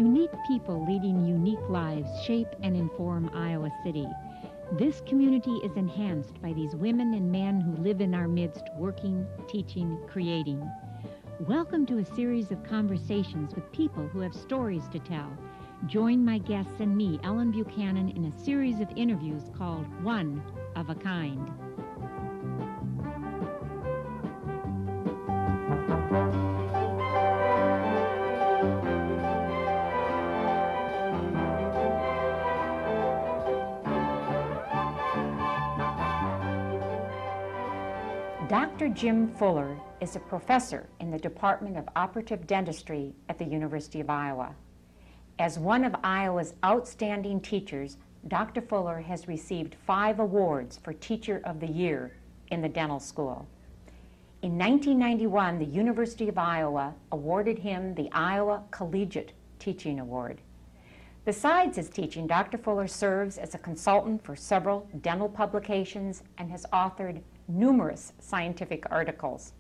Unique people leading unique lives shape and inform Iowa City. This community is enhanced by these women and men who live in our midst, working, teaching, creating. Welcome to a series of conversations with people who have stories to tell. Join my guests and me, Ellen Buchanan, in a series of interviews called One of a Kind. Dr. Jim Fuller is a professor in the Department of Operative Dentistry at the University of Iowa. As one of Iowa's outstanding teachers, Dr. Fuller has received 5 awards for Teacher of the Year in the dental school. In 1991, the University of Iowa awarded him the Iowa Collegiate Teaching Award. Besides his teaching, Dr. Fuller serves as a consultant for several dental publications and has authored numerous scientific articles.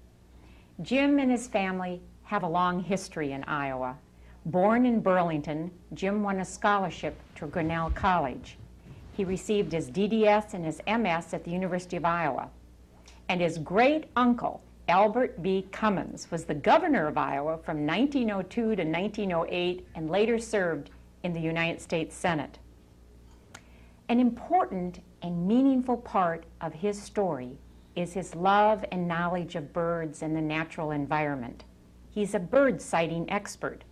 Jim and his family have a long history in Iowa. Born in Burlington, Jim won a scholarship to Grinnell College. He received his DDS and his MS at the University of Iowa. And his great uncle, Albert B. Cummins, was the governor of Iowa from 1902 to 1908 and later served in the United States Senate. An important and meaningful part of his story is his love and knowledge of birds and the natural environment. He's a bird sighting expert.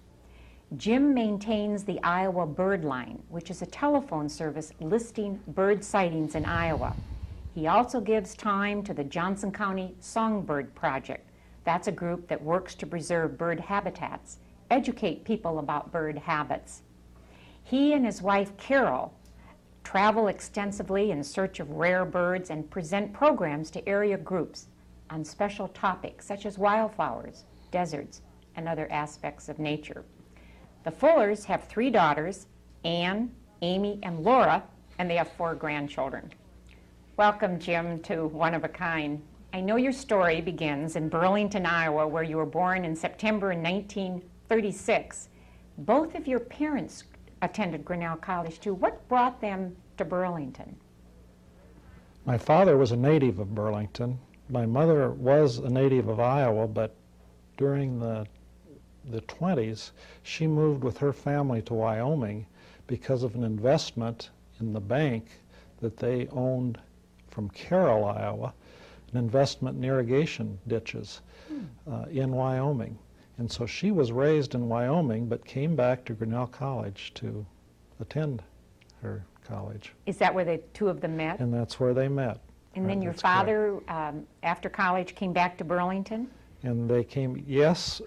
Jim maintains the Iowa Bird Line, which is a telephone service listing bird sightings in Iowa. He also gives time to the Johnson County Songbird Project. That's a group that works to preserve bird habitats, educate people about bird habits. He and his wife, Carol, travel extensively in search of rare birds and present programs to area groups on special topics such as wildflowers, deserts, and other aspects of nature. The Fullers have 3 daughters, Anne, Amy, and Laura, and they have 4 grandchildren. Welcome, Jim, to One of a Kind. I know your story begins in Burlington, Iowa, where you were born in September 1936. Both of your parents attended Grinnell College too. What brought them to Burlington? My father was a native of Burlington. My mother was a native of Iowa, but during the 20s, she moved with her family to Wyoming because of an investment in the bank that they owned from Carroll, Iowa, an investment in irrigation ditches in Wyoming. And so she was raised in Wyoming, but came back to Grinnell College to attend her college. Is that where the 2 of them met? And that's where they met. And then your father, after college, came back to Burlington? And they came, yes.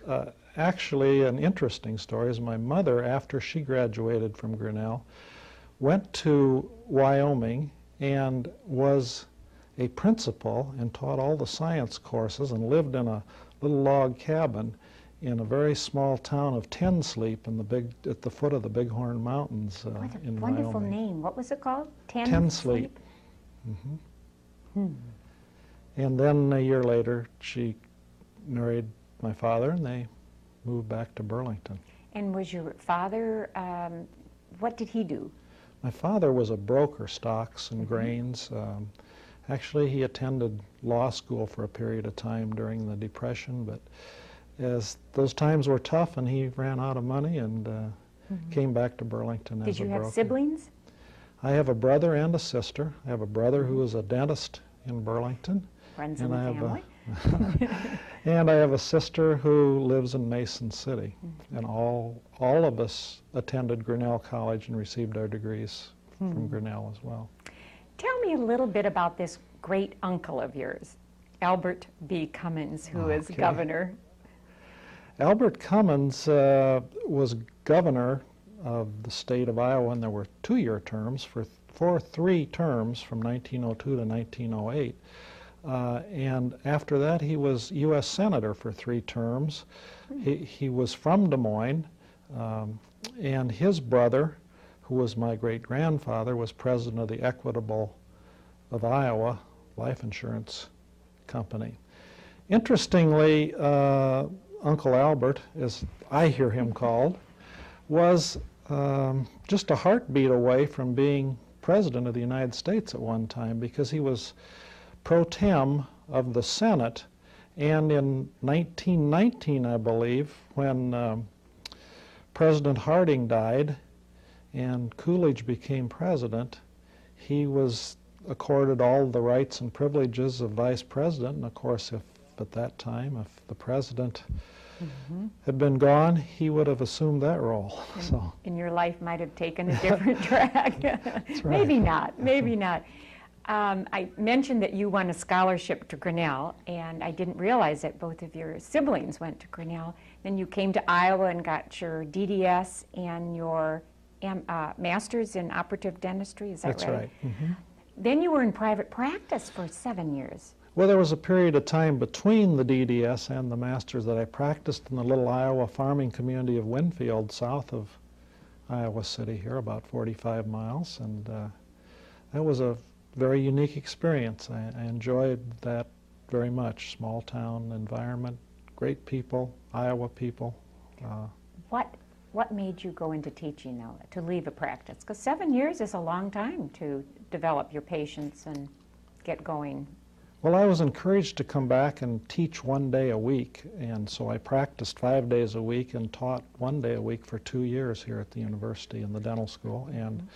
Actually, an interesting story is my mother, after she graduated from Grinnell, went to Wyoming and was a principal and taught all the science courses and lived in a little log cabin in a very small town of Tensleep at the foot of the Bighorn Mountains in Wyoming. What a wonderful name. What was it called? Tensleep. Mm-hmm. And then a year later, she married my father, and they moved back to Burlington. And was your father, what did he do? My father was a broker, stocks and grains. Actually, he attended law school for a period of time during the Depression, but as those times were tough and he ran out of money and came back to Burlington as a broker. Did you have siblings? I have a brother and a sister. I have a brother who is a dentist in Burlington. Friends in the family. And I have a sister who lives in Mason City. And all of us attended Grinnell College and received our degrees from Grinnell as well. Tell me a little bit about this great uncle of yours, Albert B. Cummins, who is governor. Albert Cummins was governor of the state of Iowa, and there were 2-year terms for 3 terms from 1902 to 1908. And after that, he was U.S. Senator for 3 terms. He was from Des Moines, and his brother, who was my great-grandfather, was president of the Equitable of Iowa Life Insurance Company. Interestingly, Uncle Albert, as I hear him called, was just a heartbeat away from being President of the United States at one time, because he was pro tem of the Senate. And in 1919, I believe, when President Harding died and Coolidge became president, he was accorded all the rights and privileges of vice president. And of course, if at that time, if the president had been gone, he would have assumed that role. And your life might have taken a different track. That's right. Maybe not, maybe not. I mentioned that you won a scholarship to Grinnell, and I didn't realize that both of your siblings went to Grinnell. Then you came to Iowa and got your DDS and your master's in operative dentistry, is that right? That's right. Mm-hmm. Then you were in private practice for 7 years. Well, there was a period of time between the DDS and the master's that I practiced in the little Iowa farming community of Winfield, south of Iowa City here, about 45 miles, and that was a very unique experience. I enjoyed that very much. Small town environment, great people, Iowa people. What made you go into teaching, though, to leave a practice? Because 7 years is a long time to develop your patience and get going. Well, I was encouraged to come back and teach 1 day a week, and so I practiced 5 days a week and taught 1 day a week for 2 years here at the university in the dental school, and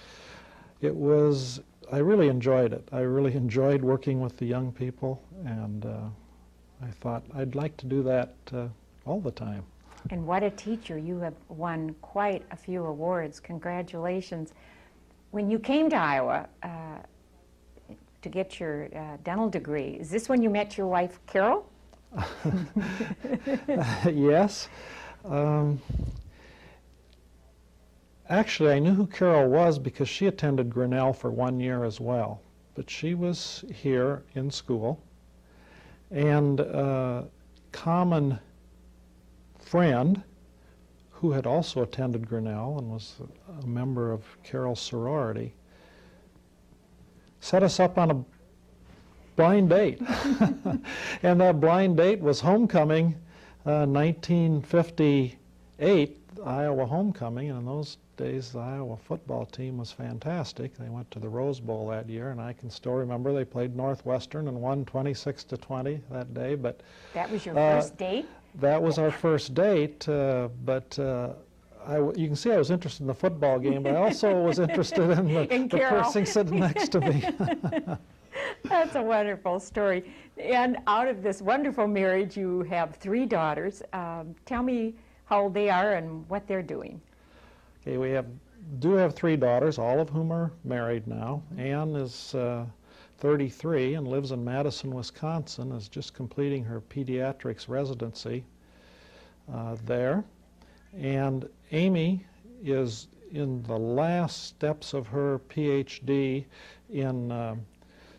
it was, I really enjoyed it. I really enjoyed working with the young people, and I thought I'd like to do that all the time. And what a teacher. You have won quite a few awards. Congratulations. When you came to Iowa to get your dental degree, is this when you met your wife, Carol? Yes. Actually, I knew who Carol was because she attended Grinnell for 1 year as well. But she was here in school, and a common friend who had also attended Grinnell and was a member of Carol's sorority set us up on a blind date. And that blind date was homecoming, 1958, Iowa homecoming, and in those days the Iowa football team was fantastic. They went to the Rose Bowl that year, and I can still remember they played Northwestern and won 26-20 that day. But that was your first date? That was our first date, but you can see I was interested in the football game, but I also was interested in the person sitting next to me. That's a wonderful story. And out of this wonderful marriage, you have 3 daughters. Tell me how old they are and what they're doing. Okay, we do have 3 daughters, all of whom are married now. Anne is 33 and lives in Madison, Wisconsin, is just completing her pediatrics residency there. And Amy is in the last steps of her PhD in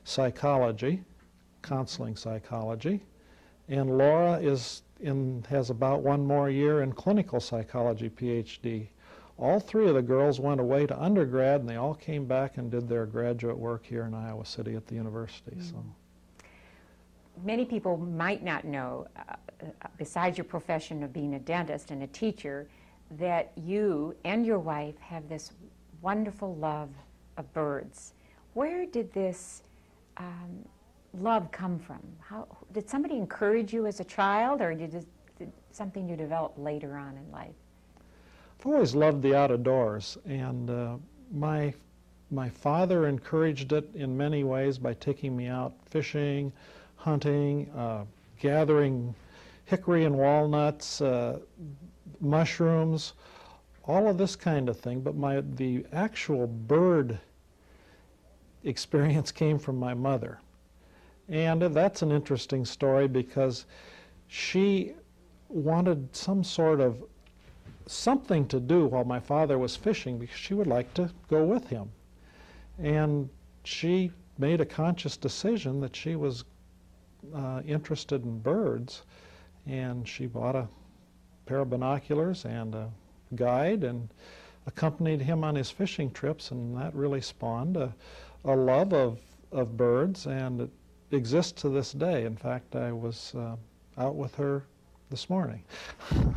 psychology, counseling psychology. And Laura has about 1 more year in clinical psychology PhD. All 3 of the girls went away to undergrad, and they all came back and did their graduate work here in Iowa City at the university. So, many people might not know, besides your profession of being a dentist and a teacher, that you and your wife have this wonderful love of birds. Where did this love come from? Did somebody encourage you as a child, or did something you developed later on in life? I've always loved the outdoors, and my father encouraged it in many ways by taking me out fishing, hunting, gathering hickory and walnuts, mushrooms, all of this kind of thing. But the actual bird experience came from my mother. And that's an interesting story because she wanted some sort of something to do while my father was fishing because she would like to go with him. And she made a conscious decision that she was interested in birds, and she bought a pair of binoculars and a guide and accompanied him on his fishing trips, and that really spawned a love of birds, and it exists to this day. In fact, I was out with her this morning.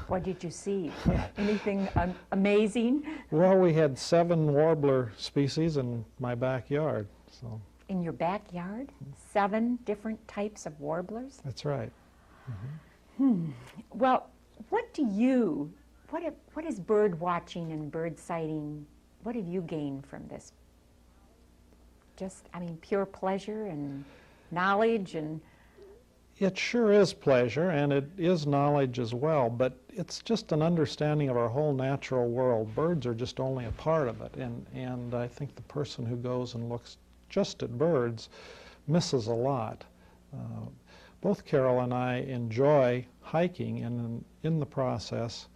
What did you see? Anything amazing? Well, we had 7 warbler species in my backyard. So In your backyard? 7 different types of warblers? that's right. Well, what is bird watching and bird sighting, what have you gained from this? Just, I mean, pure pleasure and knowledge and... It sure is pleasure, and it is knowledge as well, but it's just an understanding of our whole natural world. Birds are just only a part of it, and I think the person who goes and looks just at birds misses a lot. Both Carol and I enjoy hiking, and in the process,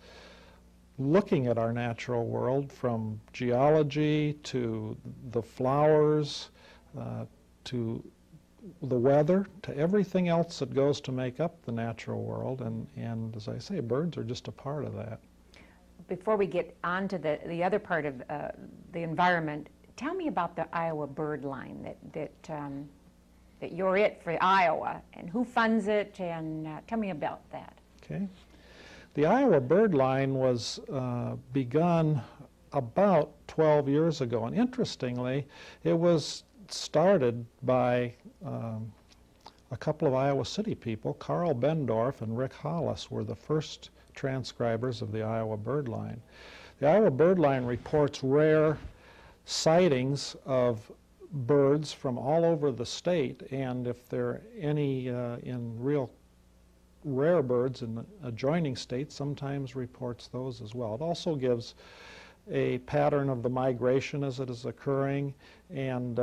looking at our natural world, from geology to the flowers, to the weather, to everything else that goes to make up the natural world, and as I say, birds are just a part of that. Before we get on to the other part of the environment, tell me about the Iowa Bird Line that you're it for Iowa, and who funds it, and tell me about that. Okay. The Iowa Bird Line was begun about 12 years ago, and interestingly, it was started by a couple of Iowa City people. Carl Bendorf and Rick Hollis were the first transcribers of the Iowa Bird Line. The Iowa Bird Line reports rare sightings of birds from all over the state, and if there are any in real rare birds in the adjoining states, sometimes reports those as well. It also gives a pattern of the migration as it is occurring, and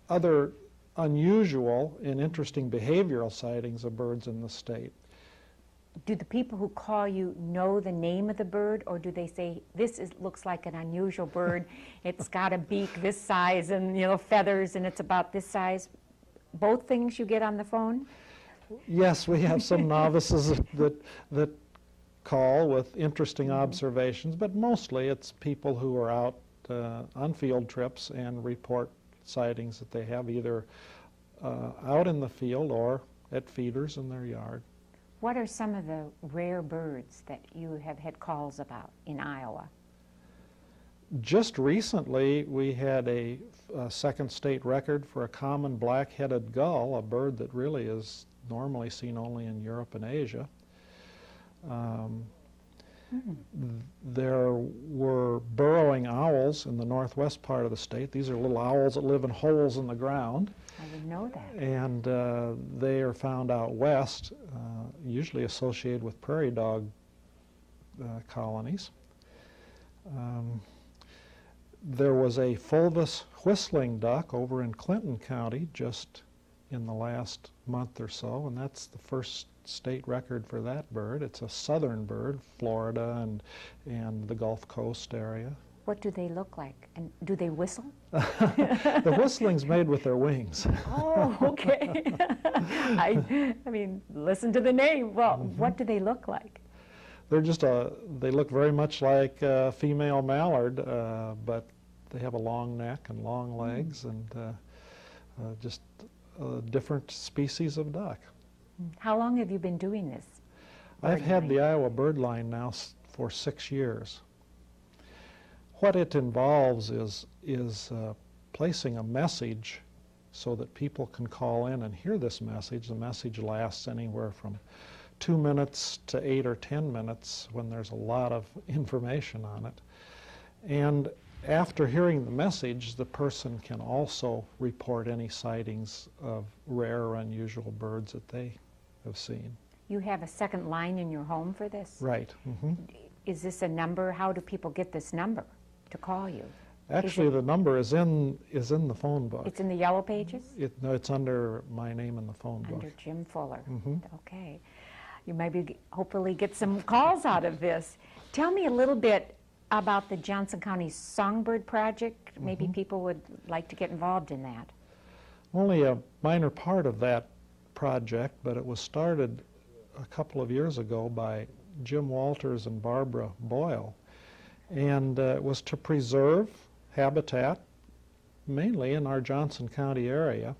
other unusual and interesting behavioral sightings of birds in the state. Do the people who call you know the name of the bird, or do they say, looks like an unusual bird, it's got a beak this size and feathers and it's about this size? Both things you get on the phone? Yes, we have some novices that call with interesting observations, but mostly it's people who are out on field trips and report sightings that they have either out in the field or at feeders in their yard. What are some of the rare birds that you have had calls about in Iowa? Just recently, we had a second state record for a common black-headed gull, a bird that really is normally seen only in Europe and Asia. There were burrowing owls in the northwest part of the state. These are little owls that live in holes in the ground. I didn't know that. And they are found out west, usually associated with prairie dog colonies. There was a fulvous whistling duck over in Clinton County just in the last month or so, and that's the first state record for that bird. It's a southern bird, Florida and the Gulf Coast area. What do they look like? And do they whistle? The whistling's made with their wings. Oh, okay. I mean, listen to the name. Well, what do they look like? They're they look very much like a female mallard, but they have a long neck and long legs, and just a different species of duck. How long have you been doing this? I've had the Iowa Bird Line now for 6 years. What it involves is placing a message so that people can call in and hear this message. The message lasts anywhere from 2 minutes to 8 or 10 minutes when there's a lot of information on it. And after hearing the message, the person can also report any sightings of rare or unusual birds that they have seen. You have a second line in your home for this? Right. Is this a number? How do people get this number to call you? Actually, the number is in the phone book. It's in the yellow pages? No, it's under my name in the phone book. Under Jim Fuller. Okay. You maybe hopefully get some calls out of this. Tell me a little bit about the Johnson County Songbird Project. Maybe people would like to get involved in that. Only a minor part of that project, but it was started a couple of years ago by Jim Walters and Barbara Boyle. And it was to preserve habitat, mainly in our Johnson County area.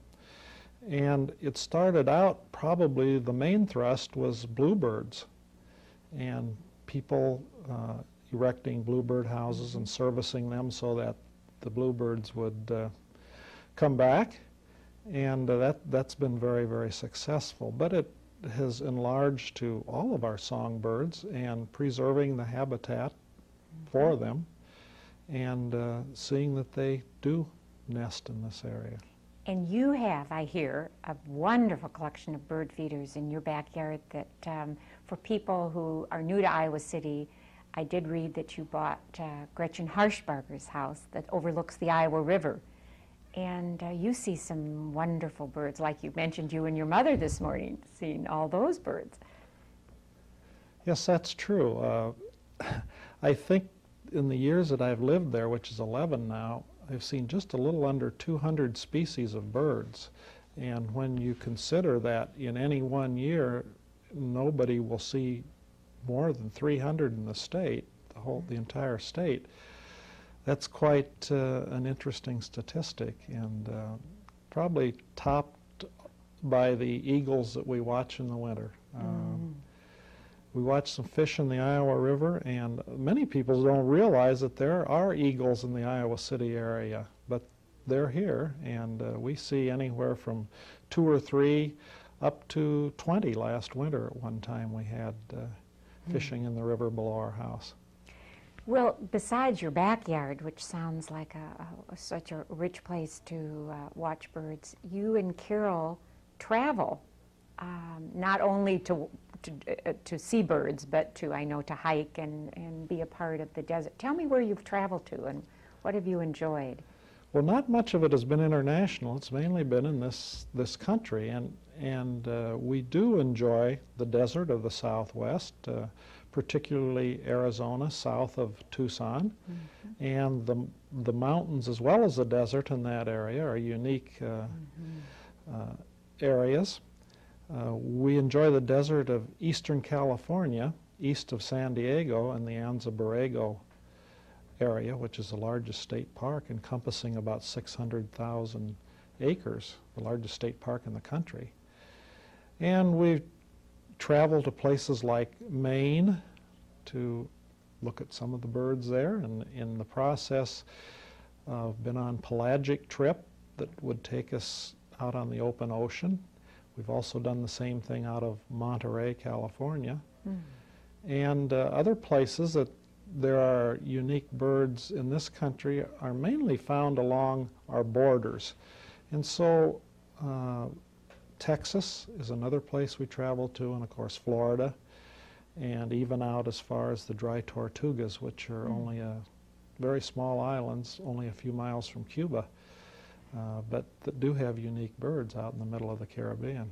And it started out, probably the main thrust was bluebirds, and people erecting bluebird houses and servicing them so that the bluebirds would come back. And that's been very, very successful. But it has enlarged to all of our songbirds and preserving the habitat for them and seeing that they do nest in this area. And you have, I hear, a wonderful collection of bird feeders in your backyard that for people who are new to Iowa City, I did read that you bought Gretchen Harshbarger's house that overlooks the Iowa River. And you see some wonderful birds, like you mentioned you and your mother this morning, seeing all those birds. Yes, that's true. I think in the years that I've lived there, which is 11 now, I've seen just a little under 200 species of birds. And when you consider that in any one year, nobody will see more than 300 in the state, the entire state, that's quite an interesting statistic, and probably topped by the eagles that we watch in the winter. We watch some fish in the Iowa River, and many people don't realize that there are eagles in the Iowa City area, but they're here, and we see anywhere from 2 or 3 up to 20 last winter at one time we had fishing in the river below our house. Well, besides your backyard, which sounds like such a rich place to watch birds, you and Carol travel not only to see birds, but to, I know, to hike and be a part of the desert. Tell me where you've traveled to and what have you enjoyed? Well, not much of it has been international. It's mainly been in this country, and we do enjoy the desert of the Southwest, particularly Arizona, south of Tucson, and the mountains as well as the desert in that area are unique areas. We enjoy the desert of eastern California, east of San Diego, and the Anza Borrego area, which is the largest state park, encompassing about 600,000 acres, the largest state park in the country. And we travel to places like Maine to look at some of the birds there, and in the process been on pelagic trip that would take us out on the open ocean. We've also done the same thing out of Monterey, California, and other places that there are unique birds in this country are mainly found along our borders. And so Texas is another place we travel to, and of course Florida, and even out as far as the Dry Tortugas, which are only very small islands, only a few miles from Cuba, but that do have unique birds out in the middle of the Caribbean.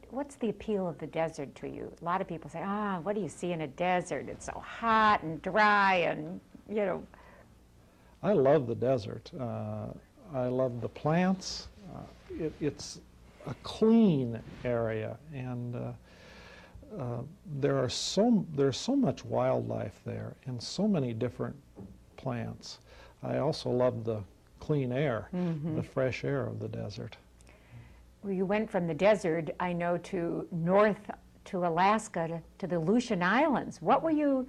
What's the appeal of the desert to you? A lot of people say, what do you see in a desert? It's so hot and dry and, you know. I love the desert. I love the plants. It's a clean area, and there's so much wildlife there and so many different plants. I also love the clean air, the fresh air of the desert. Well, you went from the desert, I know, to north to Alaska, to the Aleutian Islands. What were you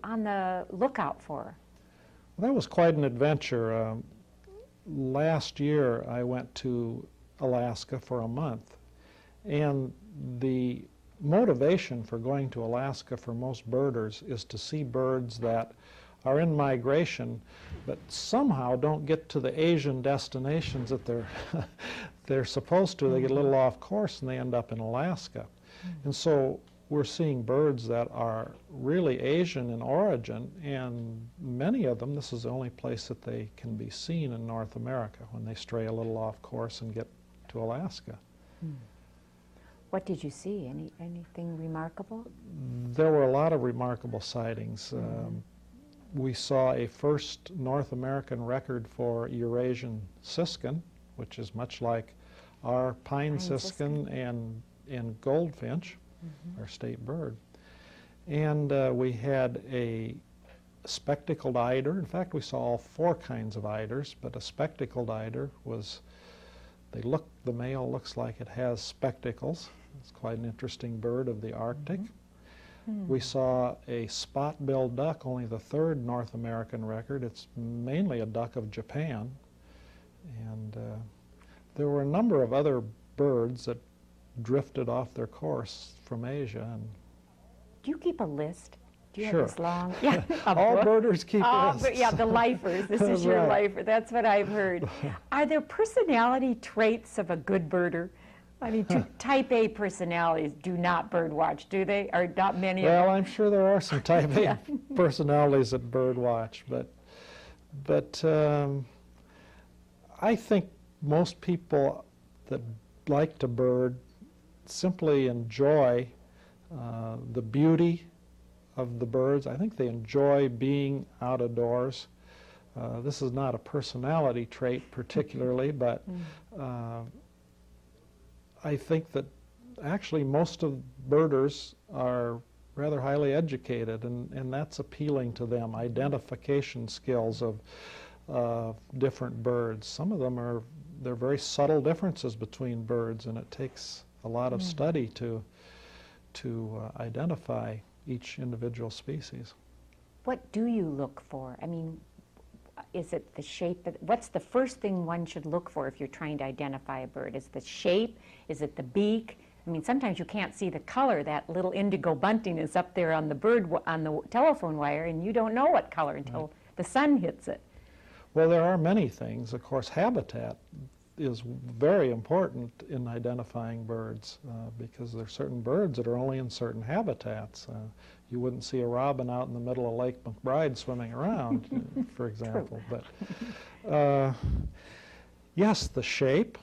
on the lookout for? Well, that was quite an adventure. Last year I went to Alaska for a month, and the motivation for going to Alaska for most birders is to see birds that are in migration but somehow don't get to the Asian destinations that they're supposed to. They get a little off course and they end up in Alaska. And so we're seeing birds that are really Asian in origin, and many of them, this is the only place that they can be seen in North America when they stray a little off course and get to Alaska. What did you see? Anything remarkable? There were a lot of remarkable sightings. We saw a first North American record for Eurasian siskin, which is much like our pine siskin and goldfinch, our state bird. And we had a spectacled eider. In fact, we saw all 4 kinds of eiders, but a spectacled eider was The male looks like it has spectacles. It's quite an interesting bird of the Arctic. We saw a spot-billed duck, only the third North American record. It's mainly a duck of Japan. And there were a number of other birds that drifted off their course from Asia. And Do you keep a list? Do you Sure. have this long? Yeah, a all book? birders keep But lists. yeah, the lifers. This is your Right. lifer. That's what I've heard. Are there personality traits of a good birder? I mean, type A personalities do not bird watch, do they? Or not many of Well, them? I'm sure there are some type A personalities that bird watch, but I think most people that like to bird simply enjoy the beauty of the birds. I think they enjoy being out of doors. This is not a personality trait particularly, but I think that actually most of birders are rather highly educated, and that's appealing to them, identification skills of different birds. Some of them there are very subtle differences between birds, and it takes a lot of study to identify each individual species. What do you look for? I mean, is it the shape? What's the first thing one should look for if you're trying to identify a bird? Is it the shape? Is it the beak? I mean, sometimes you can't see the color. That little indigo bunting is up there on the telephone wire, and you don't know what color until the sun hits it. Well, there are many things. Of course, habitat is very important in identifying birds because there are certain birds that are only in certain habitats. You wouldn't see a robin out in the middle of Lake McBride swimming around, for example. But yes, the shape,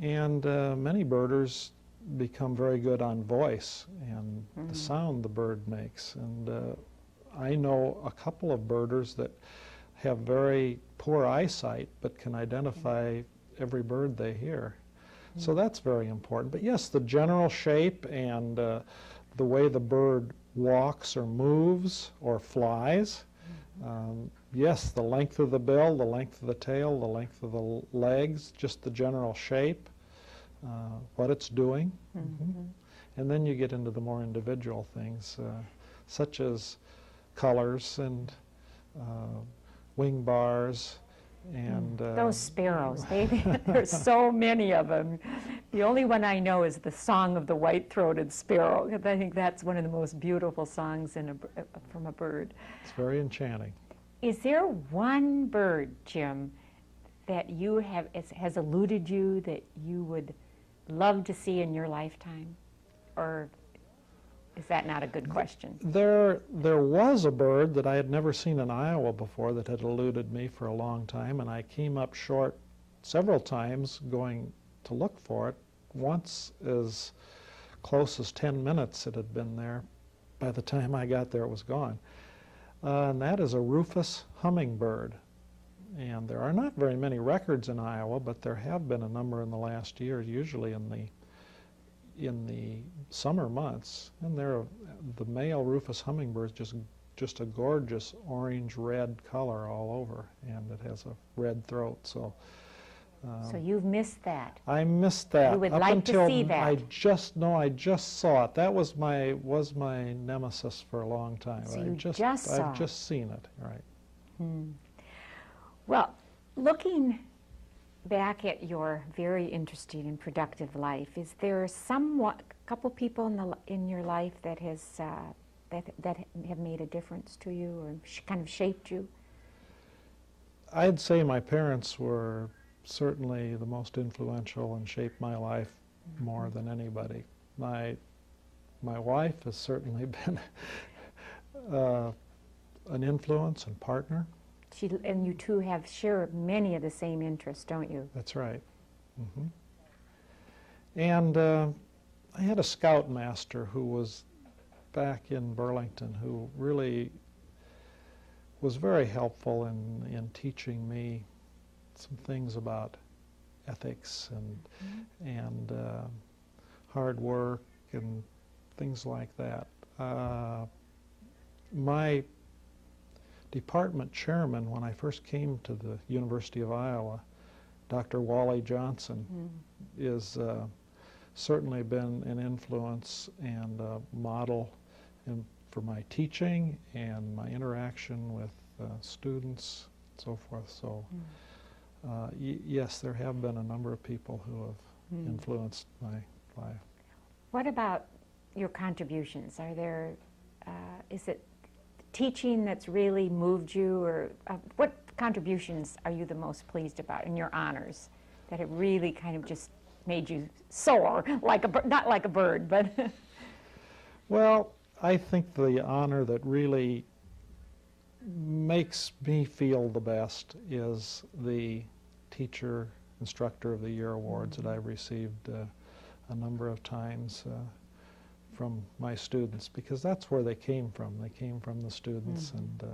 and many birders become very good on voice and the sound the bird makes. And I know a couple of birders that have very poor eyesight but can identify every bird they hear. So that's very important. But yes, the general shape and the way the bird walks or moves or flies. Yes, the length of the bill, the length of the tail, the length of the legs, just the general shape, what it's doing. And then you get into the more individual things, such as colors and wing bars. And Those sparrows, there's so many of them. The only one I know is the Song of the White-Throated Sparrow. I think that's one of the most beautiful songs from a bird. It's very enchanting. Is there one bird, Jim, that has eluded you that you would love to see in your lifetime? Or is that not a good question? There was a bird that I had never seen in Iowa before that had eluded me for a long time, and I came up short several times going to look for it. Once as close as 10 minutes it had been there. By the time I got there, it was gone. And that is a rufous hummingbird. And there are not very many records in Iowa, but there have been a number in the last year, usually in the summer months. And the male rufous hummingbird is just a gorgeous orange-red color all over, and it has a red throat. So you've missed that. I missed that. You would Up like until to see that. I just saw it. That was my nemesis for a long time. So I've just seen it, right. Well, looking back at your very interesting and productive life, is there a couple people in your life that have made a difference to you or kind of shaped you? I'd say my parents were certainly the most influential and shaped my life more than anybody. My wife has certainly been an influence and partner. And you two share many of the same interests, don't you? That's right. And I had a scoutmaster who was back in Burlington who really was very helpful in teaching me some things about ethics and hard work and things like that. My department chairman, when I first came to the University of Iowa, Dr. Wally Johnson is certainly been an influence and a model for my teaching and my interaction with students, and so forth. So, yes, there have been a number of people who have influenced my life. What about your contributions? Are there, is it teaching that's really moved you, or what contributions are you the most pleased about in your honors that have really kind of just made you soar like a not like a bird, but Well, I think the honor that really makes me feel the best is the Teacher Instructor of the Year awards that I've received a number of times from my students, because that's where they came from. They came from the students, and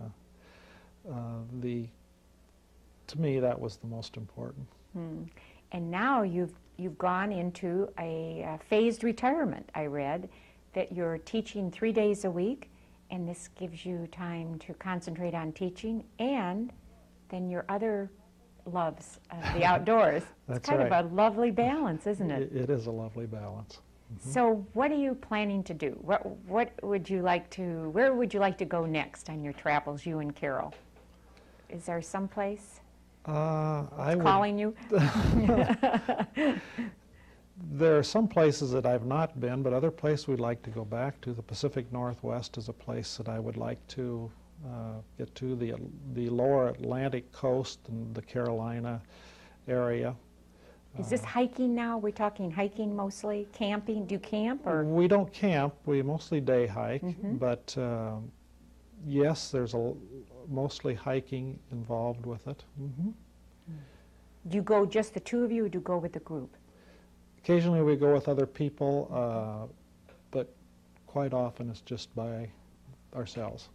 to me that was the most important. And now you've gone into a phased retirement. I read that you're teaching 3 days a week, and this gives you time to concentrate on teaching and then your other loves of the outdoors. That's it's kind right. of a lovely balance, isn't it? It is a lovely balance. So what are you planning to do? What would you like to, where would you like to go next on your travels, you and Carol? Is there some place calling you? There are some places that I've not been, but other places we'd like to go back to. The Pacific Northwest is a place that I would like to get to, the lower Atlantic coast and the Carolina area. Is this hiking now? We're talking hiking mostly, camping? Do you camp? Or? We don't camp, we mostly day hike, but yes, there's mostly hiking involved with it. Do you go just the two of you, or do you go with the group? Occasionally we go with other people, but quite often it's just by ourselves.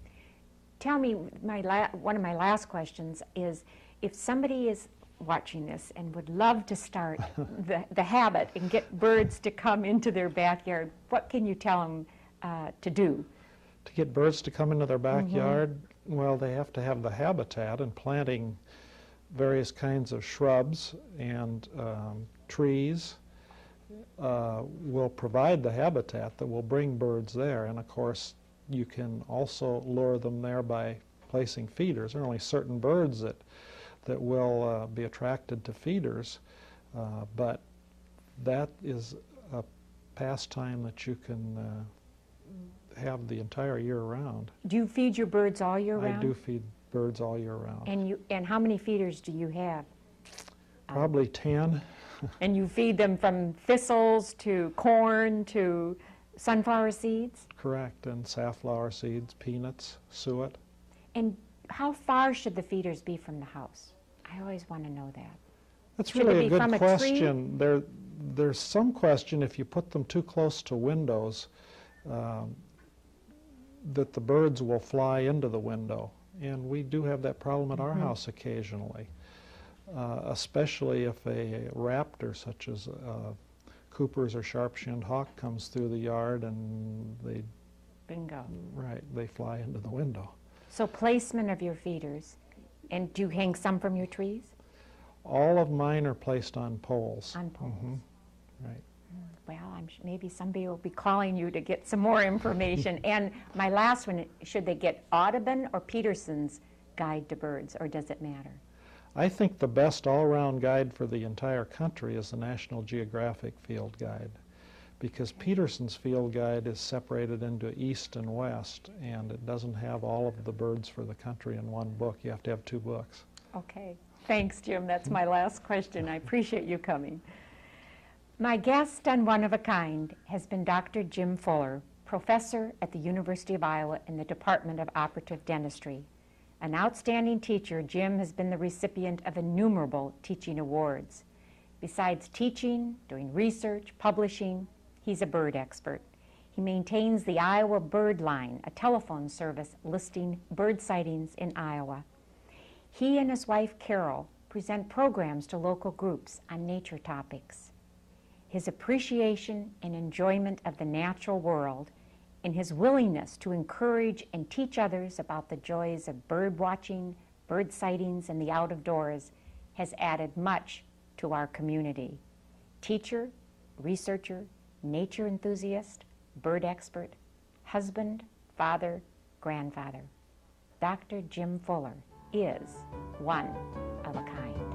Tell me, one of my last questions is, if somebody is watching this and would love to start the habit and get birds to come into their backyard, what can you tell them to do? To get birds to come into their backyard, well, they have to have the habitat, and planting various kinds of shrubs and trees will provide the habitat that will bring birds there. And of course, you can also lure them there by placing feeders. There are only certain birds that will be attracted to feeders, but that is a pastime that you can have the entire year round. Do you feed your birds all year round? I do feed birds all year round. And how many feeders do you have? Probably 10. And you feed them from thistles to corn to sunflower seeds? Correct, and safflower seeds, peanuts, suet. And how far should the feeders be from the house? I always want to know that. That's Should really it a be good from a question. There's some question if you put them too close to windows that the birds will fly into the window. And we do have that problem at our house occasionally, especially if a raptor such as Cooper's or sharp-shinned hawk comes through the yard and they Bingo. Right, they fly into the window. So placement of your feeders. And do you hang some from your trees? All of mine are placed on poles. On poles. Right. Well, maybe somebody will be calling you to get some more information. And my last one, should they get Audubon or Peterson's Guide to Birds, or does it matter? I think the best all-round guide for the entire country is the National Geographic Field Guide, because Peterson's Field Guide is separated into east and west, and it doesn't have all of the birds for the country in one book. You have to have 2 books. Okay. Thanks, Jim. That's my last question. I appreciate you coming. My guest on One of a Kind has been Dr. Jim Fuller, professor at the University of Iowa in the Department of Operative Dentistry. An outstanding teacher, Jim has been the recipient of innumerable teaching awards. Besides teaching, doing research, publishing, he's a bird expert. He maintains the Iowa Bird Line, a telephone service listing bird sightings in Iowa. He and his wife, Carol, present programs to local groups on nature topics. His appreciation and enjoyment of the natural world and his willingness to encourage and teach others about the joys of bird watching, bird sightings, and the out of doors has added much to our community. Teacher, researcher, nature enthusiast, bird expert, husband, father, grandfather. Dr. Jim Fuller is one of a kind.